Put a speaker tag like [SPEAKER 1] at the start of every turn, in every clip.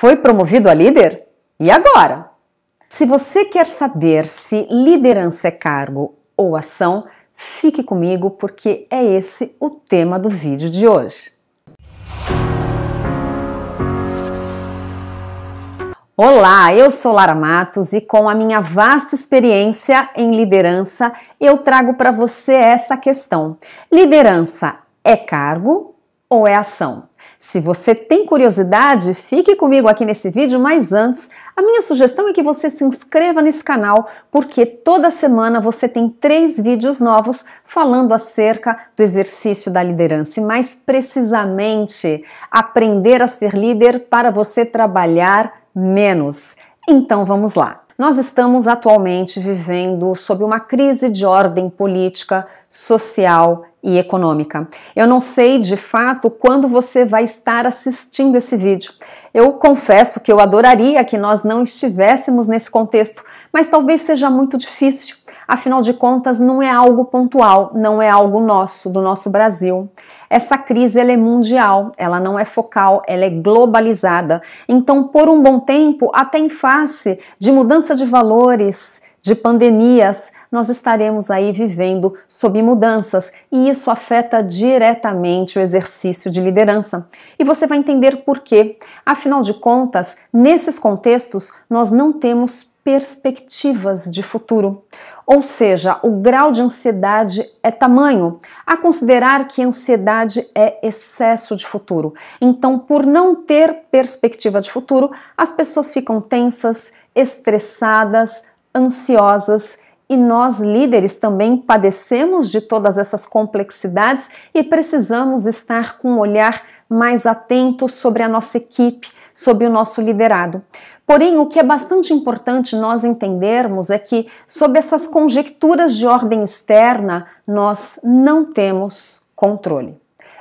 [SPEAKER 1] Foi promovido a líder? E agora? Se você quer saber se liderança é cargo ou ação, fique comigo porque é esse o tema do vídeo de hoje. Olá, eu sou Lara Matos e com a minha vasta experiência em liderança, eu trago para você essa questão. Liderança é cargo ou é ação? Se você tem curiosidade, fique comigo aqui nesse vídeo, mas antes, a minha sugestão é que você se inscreva nesse canal, porque toda semana você tem 3 vídeos novos falando acerca do exercício da liderança e mais precisamente, aprender a ser líder para você trabalhar menos. Então vamos lá. Nós estamos atualmente vivendo sob uma crise de ordem política, social e econômica. Eu não sei de fato quando você vai estar assistindo esse vídeo. Eu confesso que eu adoraria que nós não estivéssemos nesse contexto, mas talvez seja muito difícil. Afinal de contas, não é algo pontual, não é algo nosso, do nosso Brasil. Essa crise ela é mundial, ela não é focal, ela é globalizada. Então, por um bom tempo, até em face de mudança de valores, de pandemias, nós estaremos aí vivendo sob mudanças e isso afeta diretamente o exercício de liderança. E você vai entender por quê. Afinal de contas, nesses contextos, nós não temos perspectivas de futuro. Ou seja, o grau de ansiedade é tamanho, a considerar que ansiedade é excesso de futuro. Então, por não ter perspectiva de futuro, as pessoas ficam tensas, estressadas, ansiosas e nós líderes também padecemos de todas essas complexidades e precisamos estar com um olhar mais atento sobre a nossa equipe, sobre o nosso liderado. Porém, o que é bastante importante nós entendermos é que, sob essas conjecturas de ordem externa, nós não temos controle.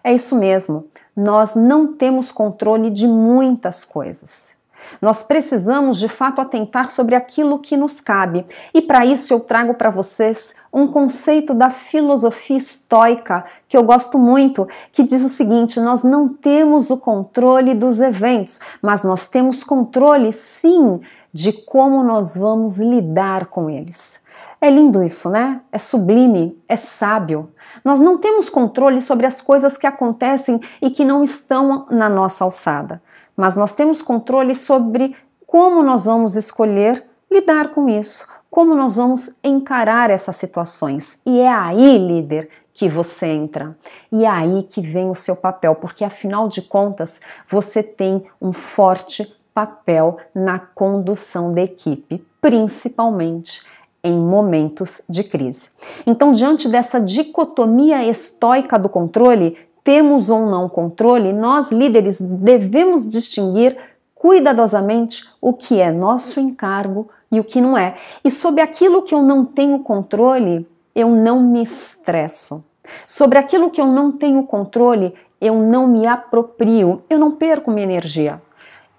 [SPEAKER 1] É isso mesmo, nós não temos controle de muitas coisas. Nós precisamos, de fato, atentar sobre aquilo que nos cabe. E para isso eu trago para vocês um conceito da filosofia estoica que eu gosto muito, que diz o seguinte: nós não temos o controle dos eventos, mas nós temos controle, sim, de como nós vamos lidar com eles. É lindo isso, né? É sublime, é sábio. Nós não temos controle sobre as coisas que acontecem e que não estão na nossa alçada, mas nós temos controle sobre como nós vamos escolher lidar com isso, como nós vamos encarar essas situações. E é aí, líder, que você entra. E é aí que vem o seu papel, porque afinal de contas, você tem um forte papel na condução da equipe, principalmente em momentos de crise. Então, diante dessa dicotomia estoica do controle, temos ou não controle, nós líderes devemos distinguir cuidadosamente o que é nosso encargo e o que não é. E sobre aquilo que eu não tenho controle, eu não me estresso. Sobre aquilo que eu não tenho controle, eu não me aproprio, eu não perco minha energia.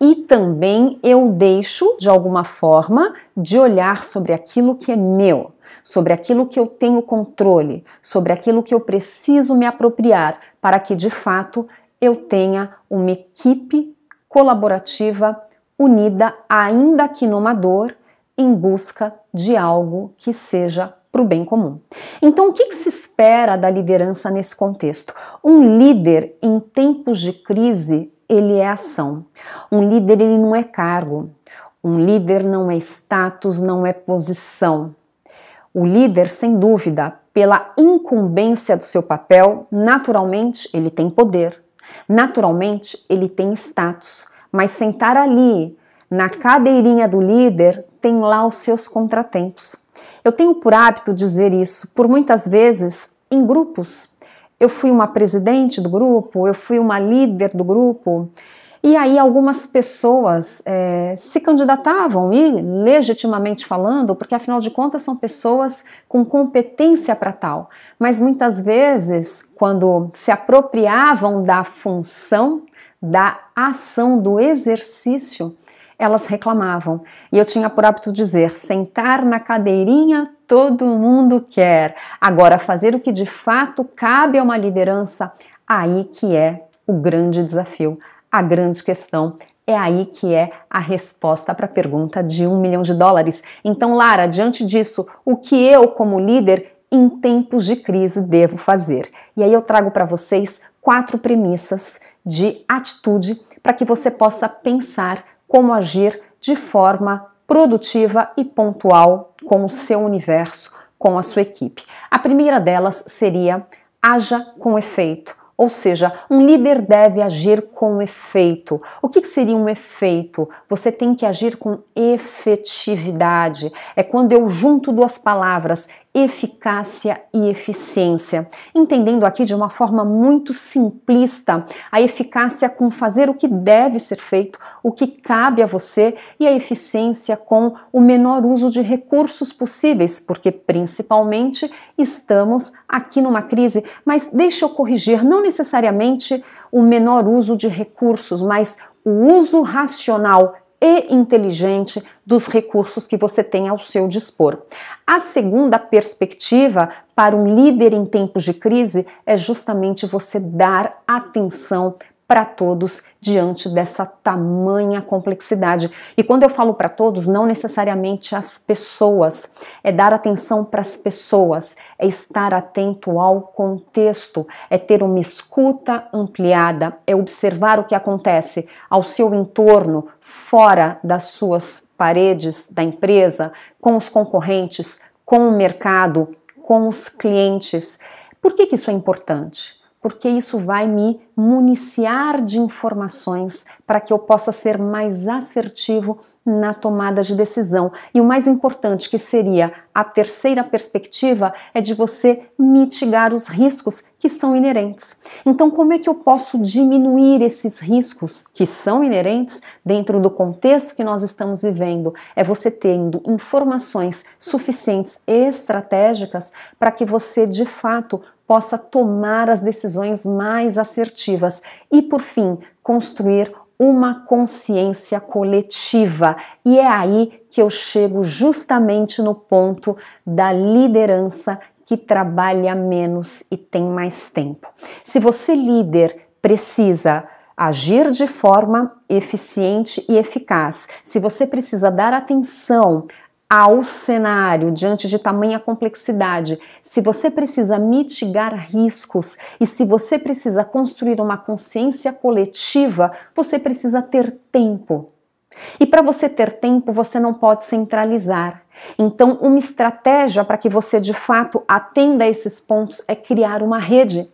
[SPEAKER 1] E também eu deixo, de alguma forma, de olhar sobre aquilo que é meu, sobre aquilo que eu tenho controle, sobre aquilo que eu preciso me apropriar, para que, de fato, eu tenha uma equipe colaborativa, unida, ainda que numa dor, em busca de algo que seja para o bem comum. Então, o que se espera da liderança nesse contexto? Um líder em tempos de crise, ele é ação. Um líder, ele não é cargo. Um líder não é status, não é posição. O líder, sem dúvida, pela incumbência do seu papel, naturalmente ele tem poder. Naturalmente ele tem status. Mas sentar ali, na cadeirinha do líder, tem lá os seus contratempos. Eu tenho por hábito dizer isso por muitas vezes em grupos. Eu fui uma presidente do grupo, eu fui uma líder do grupo, e aí algumas pessoas se candidatavam e legitimamente falando, porque afinal de contas são pessoas com competência para tal, mas muitas vezes quando se apropriavam da função, da ação, do exercício, elas reclamavam. E eu tinha por hábito dizer, sentar na cadeirinha todo mundo quer. Agora, fazer o que de fato cabe a uma liderança, aí que é o grande desafio, a grande questão É aí que é a resposta para a pergunta de US$1 milhão. Então, Lara, diante disso, o que eu, como líder, em tempos de crise, devo fazer? E aí eu trago para vocês 4 premissas de atitude para que você possa pensar como agir de forma produtiva e pontual com o seu universo, com a sua equipe. A primeira delas seria: haja com efeito. Ou seja, um líder deve agir com efeito. O que seria um efeito? Você tem que agir com efetividade. É quando eu junto 2 palavras, eficácia e eficiência. Entendendo aqui de uma forma muito simplista, a eficácia com fazer o que deve ser feito, o que cabe a você, e a eficiência com o menor uso de recursos possíveis, porque principalmente estamos aqui numa crise. Mas deixa eu corrigir, não necessariamente o menor uso de recursos, mas o uso racional e inteligente dos recursos que você tem ao seu dispor. A segunda perspectiva para um líder em tempos de crise é justamente você dar atenção para todos diante dessa tamanha complexidade. E quando eu falo para todos, não necessariamente as pessoas, é dar atenção para as pessoas, é estar atento ao contexto, é ter uma escuta ampliada, é observar o que acontece ao seu entorno, fora das suas paredes da empresa, com os concorrentes, com o mercado, com os clientes. Por que isso é importante? Porque isso vai me municiar de informações para que eu possa ser mais assertivo na tomada de decisão. E o mais importante, que seria a terceira perspectiva, é de você mitigar os riscos que são inerentes. Então, como é que eu posso diminuir esses riscos que são inerentes dentro do contexto que nós estamos vivendo? É você tendo informações suficientes e estratégicas para que você, de fato, possa tomar as decisões mais assertivas e, por fim, construir uma consciência coletiva. E é aí que eu chego justamente no ponto da liderança que trabalha menos e tem mais tempo. Se você, líder, precisa agir de forma eficiente e eficaz, se você precisa dar atenção ao cenário diante de tamanha complexidade, se você precisa mitigar riscos e se você precisa construir uma consciência coletiva, você precisa ter tempo. E para você ter tempo, você não pode centralizar. Então, uma estratégia para que você de fato atenda a esses pontos é criar uma rede.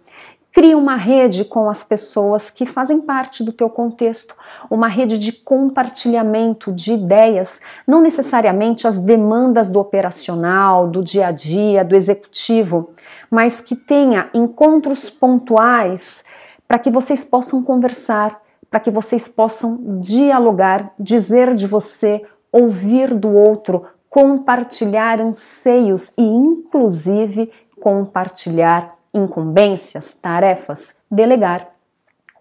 [SPEAKER 1] Cria uma rede com as pessoas que fazem parte do teu contexto, uma rede de compartilhamento de ideias, não necessariamente as demandas do operacional, do dia a dia, do executivo, mas que tenha encontros pontuais para que vocês possam conversar, para que vocês possam dialogar, dizer de você, ouvir do outro, compartilhar anseios e, inclusive, compartilhar incumbências, tarefas, delegar.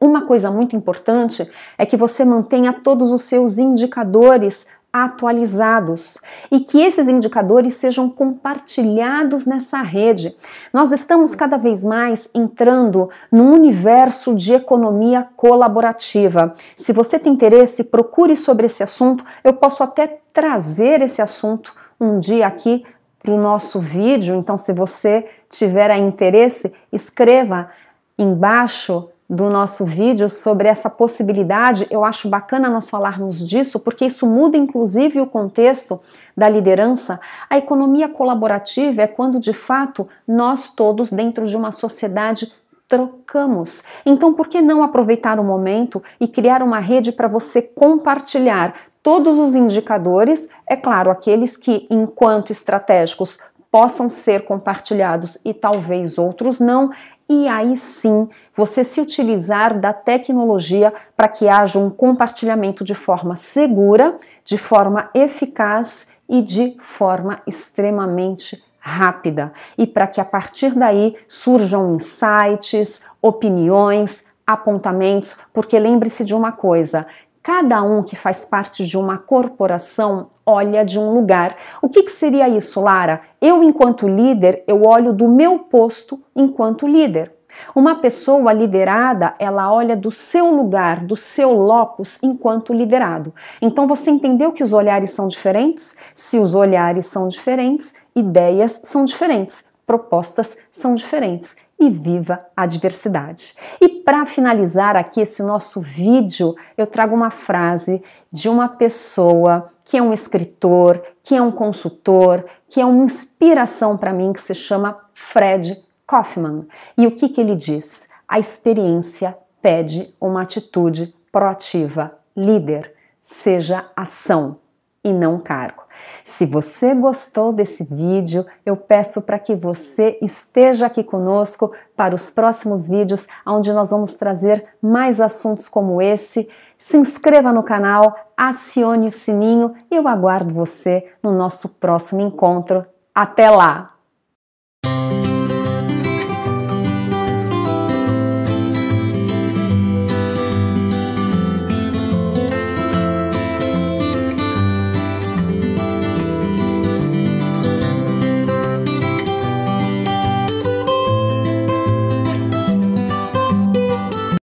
[SPEAKER 1] Uma coisa muito importante é que você mantenha todos os seus indicadores atualizados e que esses indicadores sejam compartilhados nessa rede. Nós estamos cada vez mais entrando num universo de economia colaborativa. Se você tem interesse, procure sobre esse assunto. Eu posso até trazer esse assunto um dia aqui para o nosso vídeo, então se você tiver interesse, escreva embaixo do nosso vídeo sobre essa possibilidade. Eu acho bacana nós falarmos disso, porque isso muda inclusive o contexto da liderança. A economia colaborativa é quando de fato nós todos dentro de uma sociedade trocamos. Então, por que não aproveitar o momento e criar uma rede para você compartilhar todos os indicadores, é claro, aqueles que, enquanto estratégicos, possam ser compartilhados e talvez outros não, e aí sim você se utilizar da tecnologia para que haja um compartilhamento de forma segura, de forma eficaz e de forma extremamente rápida, e para que a partir daí surjam insights, opiniões, apontamentos, porque lembre-se de uma coisa: cada um que faz parte de uma corporação olha de um lugar. O que seria isso, Lara? Eu, enquanto líder, eu olho do meu posto enquanto líder. Uma pessoa liderada, ela olha do seu lugar, do seu locus enquanto liderado. Então você entendeu que os olhares são diferentes? Se os olhares são diferentes, ideias são diferentes, propostas são diferentes. E viva a diversidade. E para finalizar aqui esse nosso vídeo, eu trago uma frase de uma pessoa que é um escritor, que é um consultor, que é uma inspiração para mim, que se chama Fred Kofman. E o que ele diz? A experiência pede uma atitude proativa. Líder, seja ação e não cargo. Se você gostou desse vídeo, eu peço para que você esteja aqui conosco para os próximos vídeos, onde nós vamos trazer mais assuntos como esse. Se inscreva no canal, acione o sininho e eu aguardo você no nosso próximo encontro. Até lá!